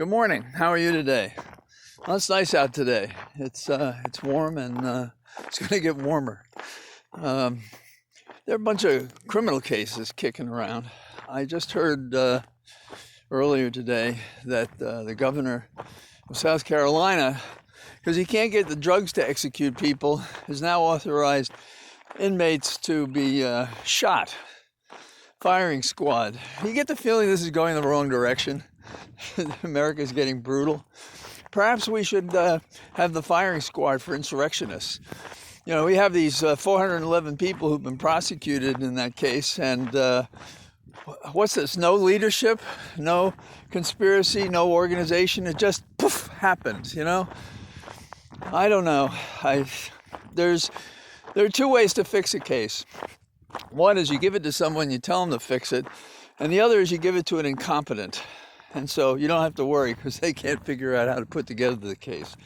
Good morning. How are you today? Well, it's nice out today. It's warm and it's going to get warmer. Um, there are a bunch of criminal cases kicking around. I just heard earlier today that the governor of South Carolina, because he can't get the drugs to execute people, has now authorized inmates to be shot. Firing squad. You get the feeling this is going the wrong direction. America's getting brutal. Perhaps we should have the firing squad for insurrectionists. You know, we have these 411 people who've been prosecuted in that case, and what's this? No leadership, no conspiracy, no organization. It just poof happens. You know, I don't know. There are two ways to fix a case. One is you give it to someone, you tell them to fix it, and the other is you give it to an incompetent. And so you don't have to worry because they can't figure out how to put together the case.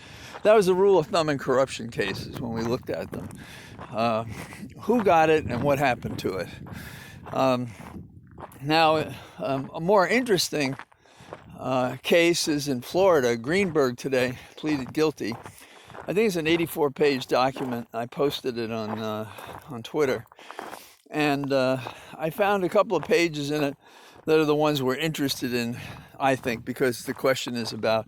That was the rule of thumb in corruption cases when we looked at them. Who got it and what happened to it? Now, a more interesting case is in Florida. Greenberg today pleaded guilty. I think it's an 84-page document. I posted it on Twitter. And I found a couple of pages in it that are the ones we're interested in, I think, because the question is about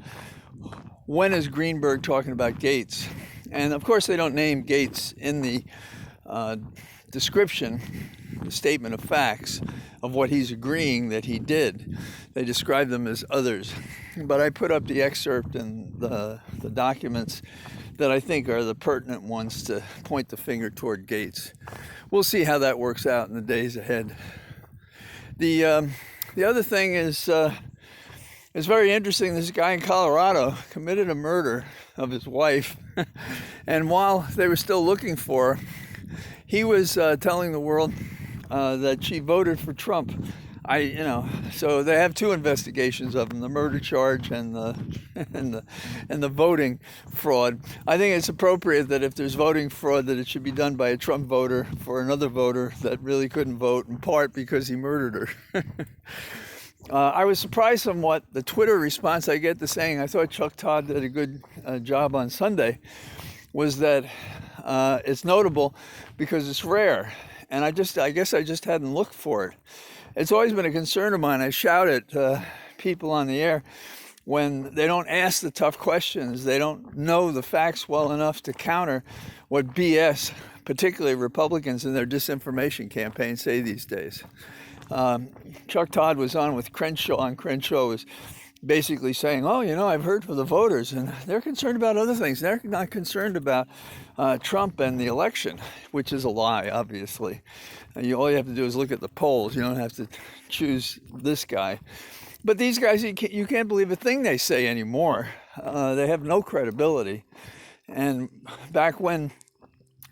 when is Greenberg talking about Gates? And of course, they don't name Gates in the description, the statement of facts of what he's agreeing that he did. They describe them as others. But I put up the excerpt and the documents that I think are the pertinent ones to point the finger toward Gates. We'll see how that works out in the days ahead. The other thing is it's very interesting. This guy in Colorado committed a murder of his wife, and while they were still looking for her, he was telling the world that she voted for Trump. So they have two investigations of him: the murder charge and the voting fraud. I think it's appropriate that if there's voting fraud, that it should be done by a Trump voter for another voter that really couldn't vote, in part because he murdered her. I was surprised somewhat the Twitter response I get to saying I thought Chuck Todd did a good job on Sunday was that it's notable because it's rare, and I guess I just hadn't looked for it. It's always been a concern of mine. I shout at people on the air when they don't ask the tough questions. They don't know the facts well enough to counter what BS, particularly Republicans in their disinformation campaign, say these days. Chuck Todd was on with Crenshaw, and Crenshaw was basically saying, oh, I've heard from the voters, and they're concerned about other things. They're not concerned about Trump and the election, which is a lie, obviously. All you have to do is look at the polls. You don't have to choose this guy. But these guys, you can't believe a thing they say anymore. They have no credibility. And back when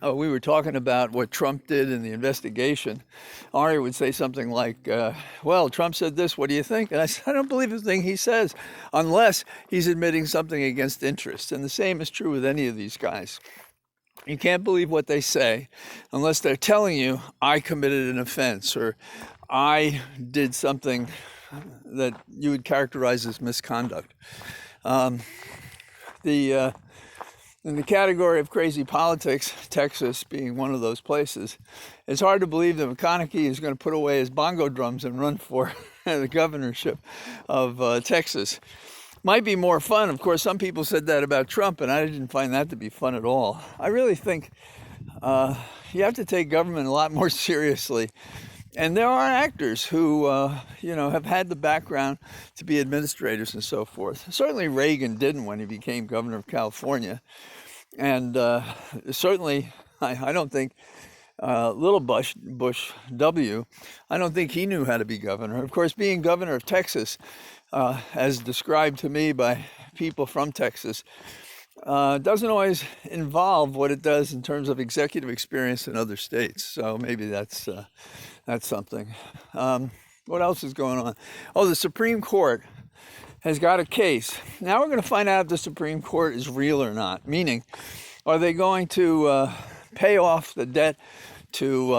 we were talking about what Trump did in the investigation, Ari would say something like, well, Trump said this, what do you think? And I said, I don't believe a thing he says unless he's admitting something against interest. And the same is true with any of these guys. You can't believe what they say unless they're telling you, I committed an offense, or I did something that you would characterize as misconduct. In the category of crazy politics, Texas being one of those places, it's hard to believe that McConaughey is going to put away his bongo drums and run for the governorship of Texas. Might be more fun. Of course, some people said that about Trump, and I didn't find that to be fun at all. I really think you have to take government a lot more seriously. And there are actors who, have had the background to be administrators and so forth. Certainly Reagan didn't when he became governor of California. And certainly, I don't think little Bush W., I don't think he knew how to be governor. Of course, being governor of Texas, as described to me by people from Texas, doesn't always involve what it does in terms of executive experience in other states. So maybe that's something. What else is going on? Oh, the Supreme Court has got a case. Now we're going to find out if the Supreme Court is real or not. Meaning, are they going to pay off the debt to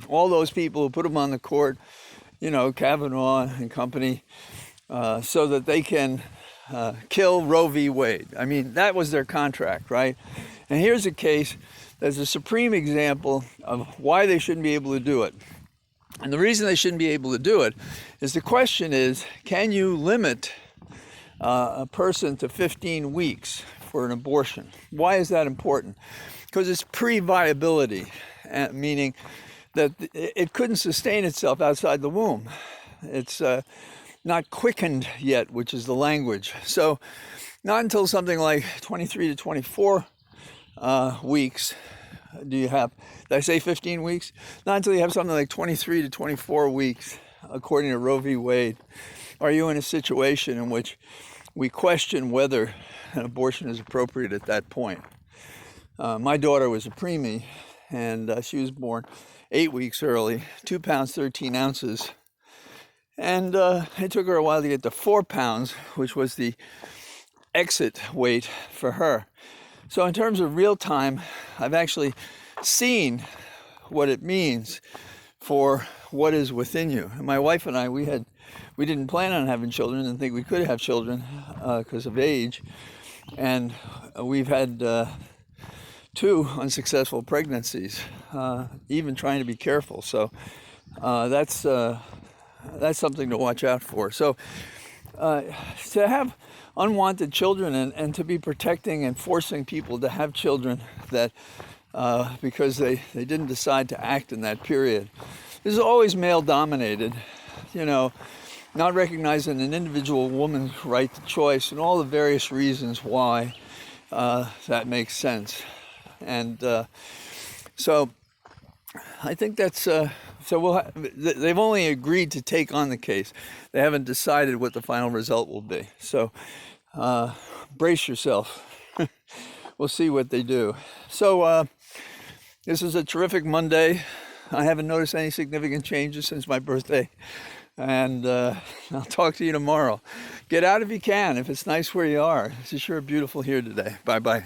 all those people who put them on the court, Kavanaugh and company, so that they can kill Roe v. Wade. I mean, that was their contract, right? And here's a case that's a supreme example of why they shouldn't be able to do it. And the reason they shouldn't be able to do it is the question is, can you limit a person to 15 weeks for an abortion? Why is that important? Because it's pre-viability, meaning that it couldn't sustain itself outside the womb. It's not quickened yet, which is the language. So not until something like 23 to 24 weeks do you have, did I say 15 weeks? Not until you have something like 23 to 24 weeks, according to Roe v. Wade, are you in a situation in which we question whether an abortion is appropriate at that point. My daughter was a preemie, and she was born 8 weeks early, 2 pounds, 13 ounces. And it took her a while to get to 4 pounds, which was the exit weight for her. So in terms of real time, I've actually seen what it means for what is within you. And my wife and I, we didn't plan on having children, didn't think we could have children because of age. And we've had 2 unsuccessful pregnancies, even trying to be careful. So that's something to watch out for. So to have unwanted children and to be protecting and forcing people to have children that because they didn't decide to act in that period. This is always male dominated, you know, not recognizing an individual woman's right to choice and all the various reasons why that makes sense. And so I think that's, they've only agreed to take on the case. They haven't decided what the final result will be. So brace yourself. We'll see what they do. So this is a terrific Monday. I haven't noticed any significant changes since my birthday. And I'll talk to you tomorrow. Get out if you can, if it's nice where you are. It's sure beautiful here today. Bye-bye.